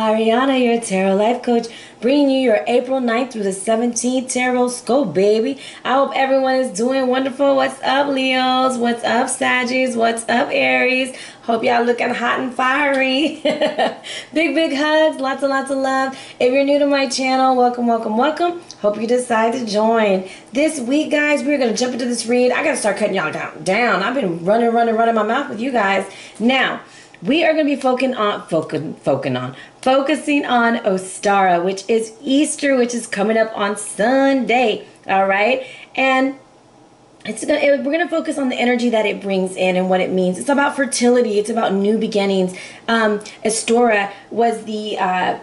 Arhinna, your tarot life coach, bringing you your April 9th through the 17th tarot scope, baby. I hope everyone is doing wonderful. What's up, Leos? What's up, Saggies? What's up, Aries? Hope y'all looking hot and fiery. Big hugs, lots and lots of love. If you're new to my channel, welcome, welcome, welcome. Hope you decide to join. This week, guys, we're going to jump into this read. I got to start cutting y'all down. I've been running my mouth with you guys. Now, we are going to be focusing on Ostara, which is Easter, which is coming up on Sunday. All right, and we're gonna focus on the energy that it brings in and what it means. It's about fertility. It's about new beginnings. Ostara was the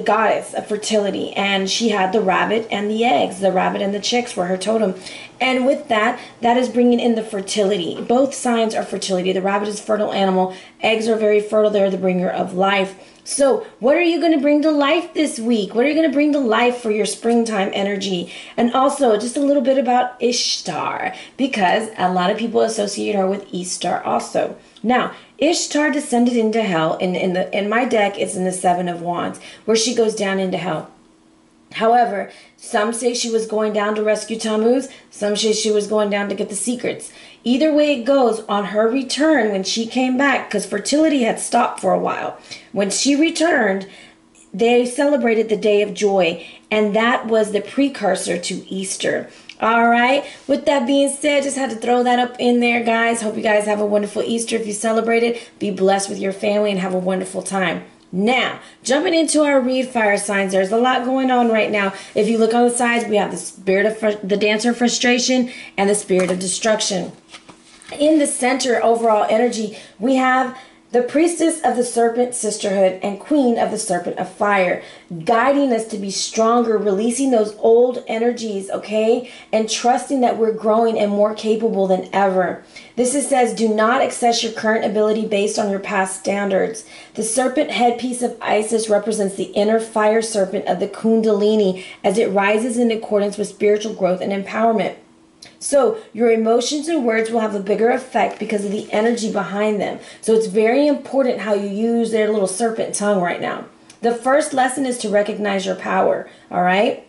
goddess of fertility, and she had the rabbit and the eggs. The rabbit and the chicks were her totem. And with that is bringing in the fertility. Both signs are fertility. The rabbit is a fertile animal. Eggs are very fertile. They're the bringer of life. So what are you going to bring to life this week? What are you going to bring to life for your springtime energy? And also just a little bit about Ishtar, because a lot of people associate her with Easter also. Now, Ishtar descended into hell. In my deck, it's in the Seven of Wands, where she goes down into hell. However, some say she was going down to rescue Tammuz. Some say she was going down to get the secrets. Either way it goes, on her return, when she came back, because fertility had stopped for a while, when she returned, they celebrated the Day of Joy, and that was the precursor to Easter. All right, with that being said, just had to throw that up in there, guys. Hope you guys have a wonderful Easter. If you celebrate it, be blessed with your family and have a wonderful time. Now, jumping into our read, fire signs, there's a lot going on right now. If you look on the sides, we have the spirit of the dancer of frustration and the spirit of destruction. In the center overall energy, we have the priestess of the serpent sisterhood and queen of the serpent of fire, guiding us to be stronger, releasing those old energies, okay, and trusting that we're growing and more capable than ever. This says, do not access your current ability based on your past standards. The serpent headpiece of Isis represents the inner fire serpent of the Kundalini as it rises in accordance with spiritual growth and empowerment. So your emotions and words will have a bigger effect because of the energy behind them. So it's very important how you use their little serpent tongue right now. The first lesson is to recognize your power, all right?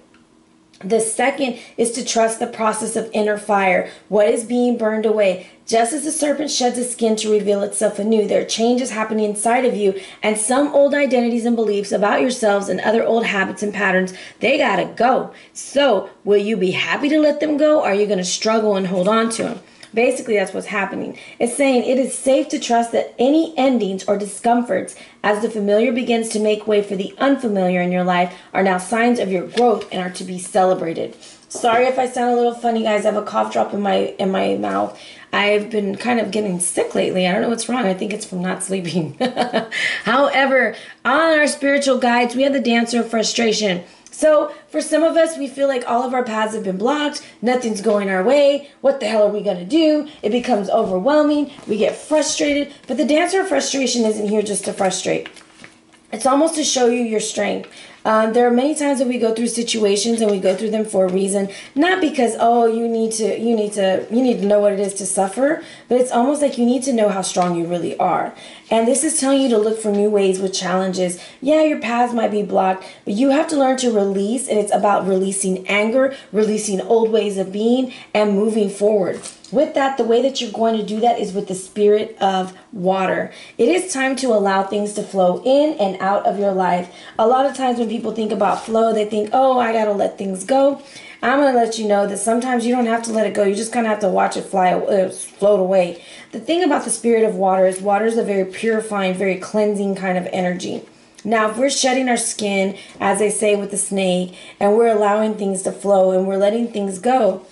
The second is to trust the process of inner fire. What is being burned away? Just as the serpent sheds its skin to reveal itself anew, there are changes happening inside of you, and some old identities and beliefs about yourselves and other old habits and patterns, they gotta go. So, will you be happy to let them go, or are you gonna struggle and hold on to them? Basically, that's what's happening. It's saying it is safe to trust that any endings or discomforts as the familiar begins to make way for the unfamiliar in your life are now signs of your growth and are to be celebrated. Sorry if I sound a little funny, guys. I have a cough drop in my mouth. I've been kind of getting sick lately. I don't know what's wrong. I think it's from not sleeping. However, on our spiritual guides, we have the dancer of frustration. So for some of us, we feel like all of our paths have been blocked. Nothing's going our way. What the hell are we going to do? It becomes overwhelming. We get frustrated. But the dancer of frustration isn't here just to frustrate. It's almost to show you your strength. There are many times that we go through situations and we go through them for a reason, not because, oh, you need to know what it is to suffer, but it's almost like you need to know how strong you really are. And this is telling you to look for new ways with challenges. Yeah, your paths might be blocked, but you have to learn to release, and it's about releasing anger, releasing old ways of being, and moving forward. With that, the way that you're going to do that is with the spirit of water. It is time to allow things to flow in and out of your life. A lot of times when people think about flow, they think, oh, I got to let things go. I'm going to let you know that sometimes you don't have to let it go. You just kind of have to watch it float away. The thing about the spirit of water is a very purifying, very cleansing kind of energy. Now, if we're shedding our skin, as they say with the snake, and we're allowing things to flow and we're letting things go,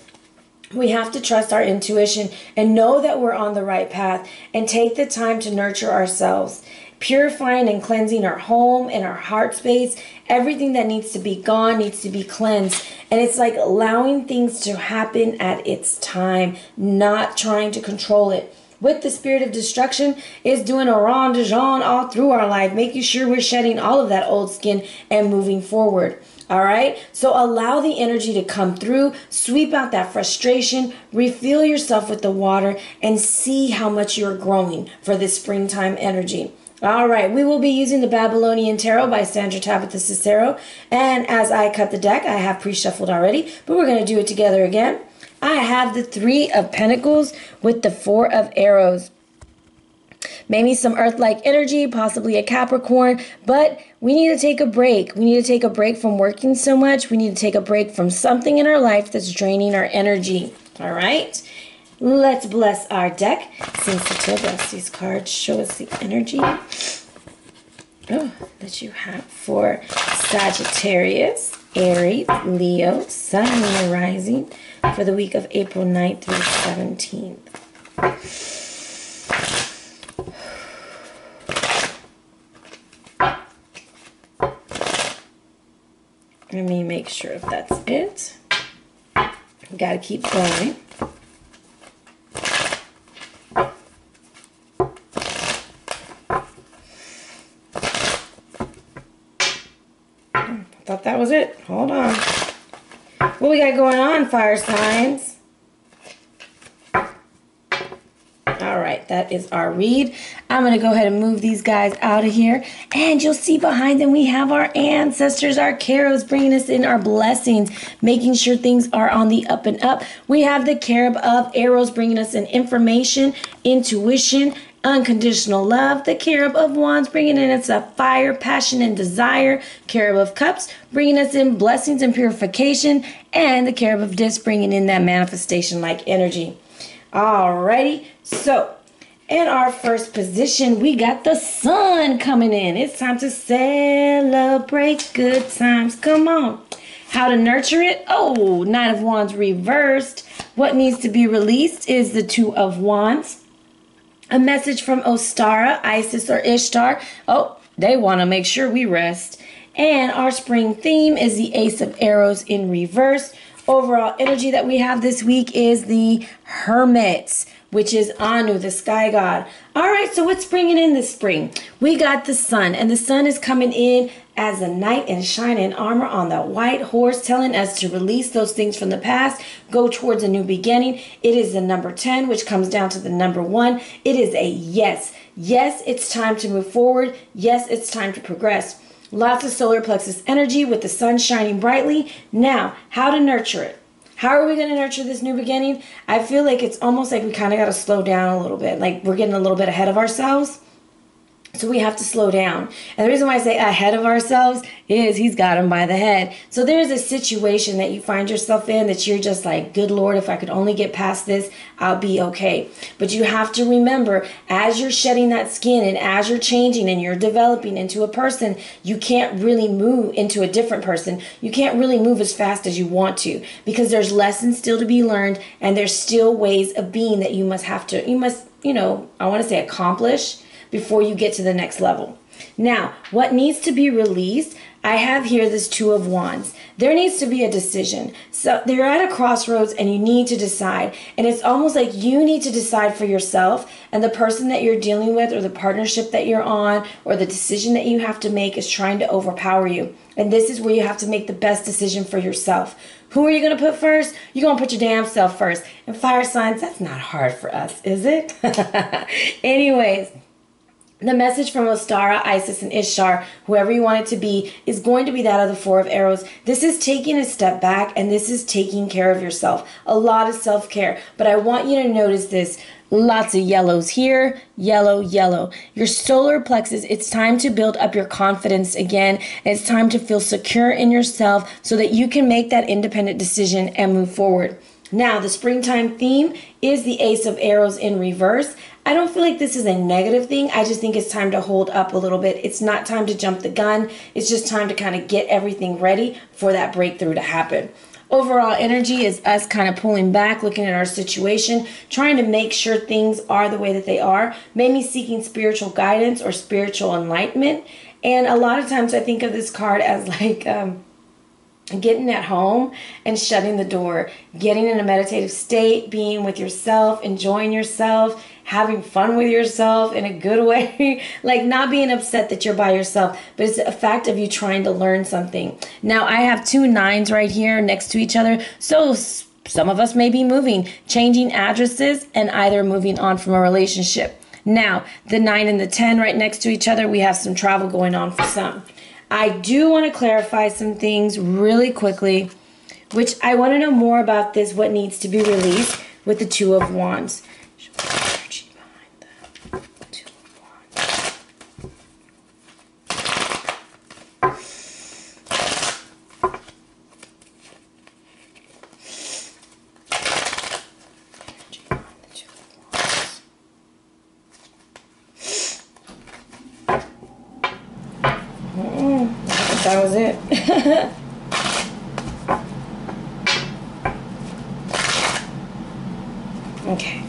we have to trust our intuition and know that we're on the right path and take the time to nurture ourselves, purifying and cleansing our home and our heart space. Everything that needs to be gone needs to be cleansed. And it's like allowing things to happen at its time, not trying to control it. With the spirit of destruction is doing a ronde de jambe all through our life, making sure we're shedding all of that old skin and moving forward. All right, so allow the energy to come through, sweep out that frustration, refill yourself with the water, and see how much you're growing for this springtime energy. All right, we will be using the Babylonian Tarot by Sandra, Tabatha, Cicero. And as I cut the deck, I have pre-shuffled already, but we're going to do it together again. I have the Three of Pentacles with the Four of Arrows. Maybe some earth-like energy, possibly a Capricorn, but we need to take a break. We need to take a break from working so much. We need to take a break from something in our life that's draining our energy. All right? Let's bless our deck. Since bless these cards, show us the energy that you have for Sagittarius, Aries, Leo, Sun, and Rising for the week of April 9th through 17th. Let me make sure if that's it. Got to keep going. Thought that was it. Hold on. What we got going on, fire signs? All right, that is our read. I'm going to go ahead and move these guys out of here. And you'll see behind them we have our ancestors, our carols, bringing us in our blessings, making sure things are on the up and up. We have the Carib of Arrows bringing us in information, intuition, unconditional love. The Carib of Wands bringing in us a fire, passion, and desire. Carib of Cups bringing us in blessings and purification. And the Carib of Discs bringing in that manifestation-like energy. Alrighty, so in our first position, we got the Sun coming in. It's time to celebrate good times. Come on. How to nurture it? Oh, Knight of Wands reversed. What needs to be released is the Two of Wands. A message from Ostara, Isis, or Ishtar. Oh, they want to make sure we rest. And our spring theme is the Ace of Arrows in reverse. Overall energy that we have this week is the Hermit, which is Anu, the sky god. All right, so what's bringing in this spring? We got the Sun, and the Sun is coming in as a knight in shining armor on the white horse, telling us to release those things from the past, go towards a new beginning. It is the number 10, which comes down to the number 1. It is a yes. Yes, it's time to move forward. Yes, it's time to progress. Lots of solar plexus energy with the Sun shining brightly. Now, how to nurture it? How are we going to nurture this new beginning? I feel like it's almost like we kind of got to slow down a little bit. Like we're getting a little bit ahead of ourselves. So we have to slow down. And the reason why I say ahead of ourselves is he's got him by the head. So there's a situation that you find yourself in that you're just like, good Lord, if I could only get past this, I'll be okay. But you have to remember, as you're shedding that skin and as you're changing and you're developing into a person, you can't really move into a different person. You can't really move as fast as you want to because there's lessons still to be learned and there's still ways of being that you must, I want to say accomplish before you get to the next level. Now, what needs to be released? I have here this Two of Wands. There needs to be a decision. So they're at a crossroads and you need to decide. And it's almost like you need to decide for yourself, and the person that you're dealing with or the partnership that you're on or the decision that you have to make is trying to overpower you. And this is where you have to make the best decision for yourself. Who are you going to put first? You're going to put your damn self first. And fire signs, that's not hard for us, is it? Anyways. The message from Ostara, Isis, and Ishtar, whoever you want it to be, is going to be that of the Four of Arrows. This is taking a step back, and this is taking care of yourself. A lot of self-care. But I want you to notice this. Lots of yellows here. Yellow, yellow. Your solar plexus, it's time to build up your confidence again. It's time to feel secure in yourself so that you can make that independent decision and move forward. Now, the springtime theme is the Ace of Arrows in reverse. I don't feel like this is a negative thing. I just think it's time to hold up a little bit. It's not time to jump the gun. It's just time to kind of get everything ready for that breakthrough to happen. Overall energy is us kind of pulling back, looking at our situation, trying to make sure things are the way that they are, maybe seeking spiritual guidance or spiritual enlightenment. And a lot of times I think of this card as like getting at home and shutting the door, getting in a meditative state, being with yourself, enjoying yourself, having fun with yourself in a good way, like not being upset that you're by yourself, but it's a fact of you trying to learn something. Now, I have 2 9s right here next to each other, so some of us may be moving, changing addresses, and either moving on from a relationship. Now, the 9 and the 10 right next to each other, we have some travel going on for some. I do want to clarify some things really quickly, which I want to know more about this, what needs to be released with the 2 of Wands. Energy behind the 2 of Wands. That was it. Okay.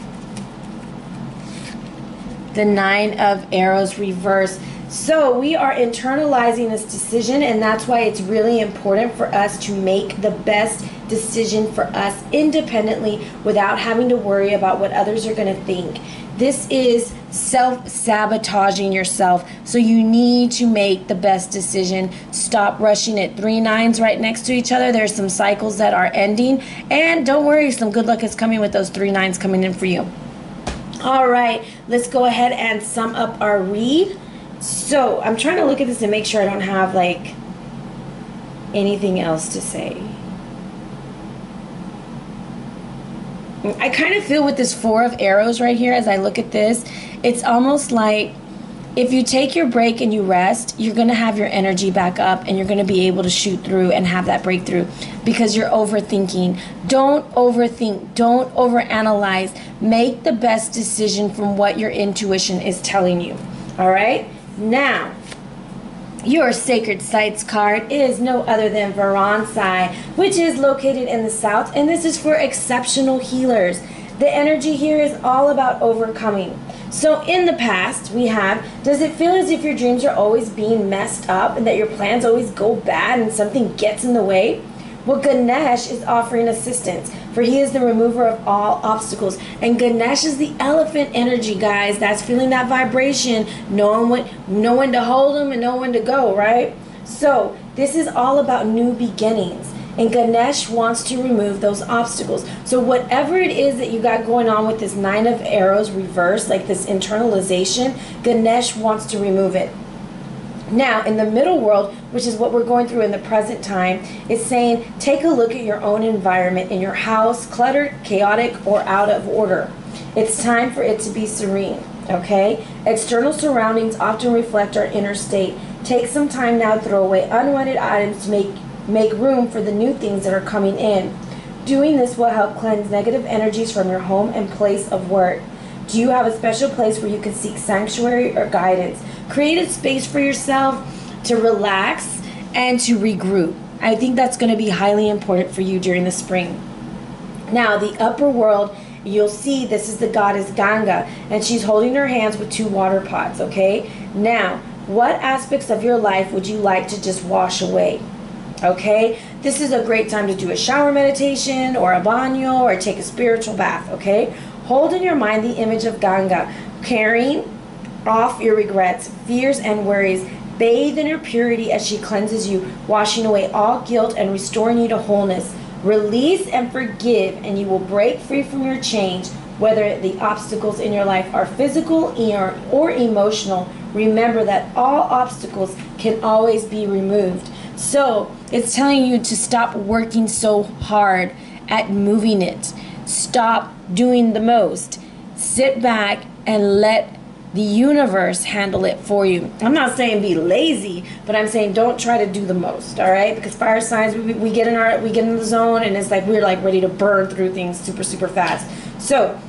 The 9 of Arrows reverse. So we are internalizing this decision, and that's why it's really important for us to make the best decision for us independently without having to worry about what others are going to think. This is self-sabotaging yourself, so you need to make the best decision. Stop rushing it. 3 9s right next to each other. There's some cycles that are ending, and don't worry, some good luck is coming with those 3 9s coming in for you. All right, let's go ahead and sum up our read. So I'm trying to look at this and make sure I don't have like anything else to say. I kind of feel with this 4 of Arrows right here, as I look at this, it's almost like if you take your break and you rest, you're going to have your energy back up and you're going to be able to shoot through and have that breakthrough, because you're overthinking. Don't overthink. Don't overanalyze. Make the best decision from what your intuition is telling you. All right? Now, your Sacred Sites card is no other than Everdsen, which is located in the south, and this is for exceptional healers. The energy here is all about overcoming. So in the past, we have, does it feel as if your dreams are always being messed up and that your plans always go bad and something gets in the way? Well, Ganesh is offering assistance, for he is the remover of all obstacles. And Ganesh is the elephant energy, guys. That's feeling that vibration, knowing when to hold them and know when to go, right? So this is all about new beginnings. And Ganesh wants to remove those obstacles. So whatever it is that you got going on with this 9 of Arrows reverse, like this internalization, Ganesh wants to remove it. Now, in the middle world, which is what we're going through in the present time, it's saying take a look at your own environment in your house, cluttered, chaotic, or out of order. It's time for it to be serene, okay? External surroundings often reflect our inner state. Take some time now to throw away unwanted items to make room for the new things that are coming in. Doing this will help cleanse negative energies from your home and place of work. Do you have a special place where you can seek sanctuary or guidance? Create a space for yourself to relax and to regroup. I think that's going to be highly important for you during the spring. Now, the upper world, you'll see this is the goddess Ganga, and she's holding her hands with 2 water pots, okay? Now, what aspects of your life would you like to just wash away? Okay, this is a great time to do a shower meditation or a baño or take a spiritual bath, okay? Hold in your mind the image of Ganga, carrying off your regrets, fears, and worries. Bathe in her purity as she cleanses you, washing away all guilt and restoring you to wholeness. Release and forgive, and you will break free from your chains, whether the obstacles in your life are physical or emotional. Remember that all obstacles can always be removed. So it's telling you to stop working so hard at moving it. Stop doing the most. Sit back and let the universe handle it for you. I'm not saying be lazy, but I'm saying don't try to do the most, all right? Because fire signs, we get in the zone, and it's like we're like ready to burn through things super fast. So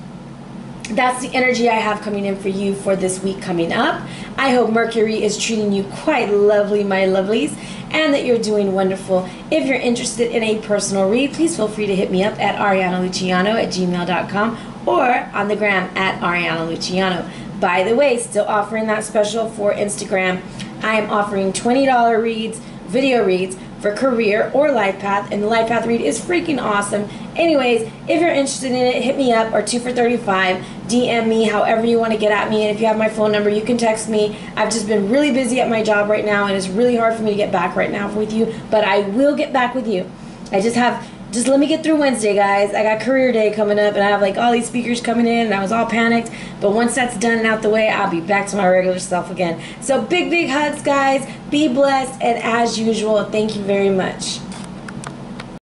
that's the energy I have coming in for you for this week coming up. I hope Mercury is treating you quite lovely, my lovelies, and that you're doing wonderful. If you're interested in a personal read, please feel free to hit me up at arianaluciano@gmail.com or on the gram at arianaluciano. By the way, still offering that special for Instagram. I am offering $20 reads, video reads for career or life path, and the life path read is freaking awesome. Anyways, if you're interested in it, hit me up, or 2 for $35. DM me however you want to get at me, and if you have my phone number, you can text me. I've just been really busy at my job right now, and it's really hard for me to get back right now with you, but I will get back with you. I just have just let me get through Wednesday, guys. I got career day coming up, and I have like all these speakers coming in, and I was all panicked. But once that's done and out the way, I'll be back to my regular self again. So big hugs, guys. Be blessed, and as usual, thank you very much.